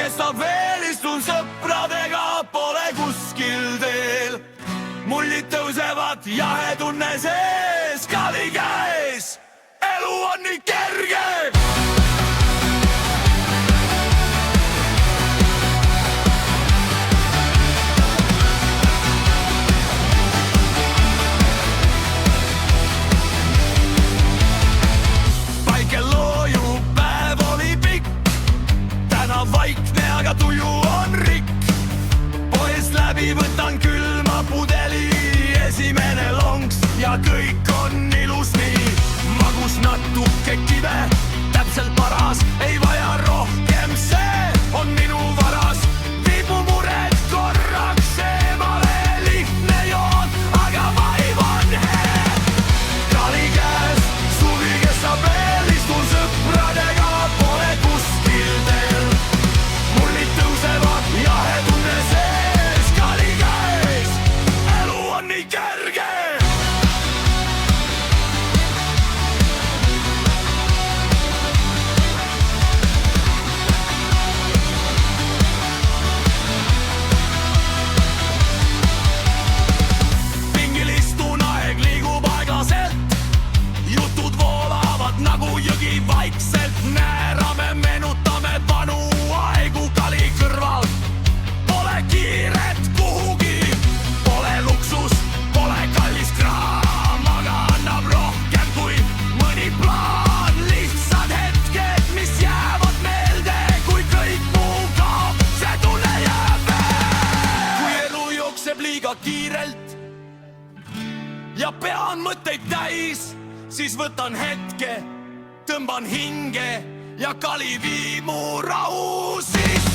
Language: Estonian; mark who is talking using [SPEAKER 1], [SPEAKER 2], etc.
[SPEAKER 1] kestab veel, istun sõpradega, pole kuskil teel. mullid tõusevad, jahe tunne sees, kali käes, elu on nii kerge. Vaikne, aga tuju on rikk. Poest läbi võtan külma pudeli, esimene lonks ja kõik on ilus nii. Magus natuke kive, täpselt paras, ei vaja rohkem, see on minu varas. Viib mu mured korraks eemale, lihtne joon, aga vaim on hea. Kali käes, suvi kestab veel, istun sõpradega, pole kuskil teel. mullid tõusevad, jahe tunne sees, kali käes, elu on nii kerge. Pingil istun, aeg liigub aeglaselt, jutud voolavad nagu jõgi vaikselt. Näärame, meenutame vanu aegu kali kõrval. Pole kiiret kuhugi, pole luksus, pole kallis kraam, aga annab rohkem kui mõni plaan. Lihtsad hetked, mis jäävad meelde, kui kõik muu kaob, see tunne jääb veel. Kui elu jookseb liiga kiirelt ja pea on mõtteid täis, siis võtan hetke, tõmban hinge ja kali viib mu rahu sisse.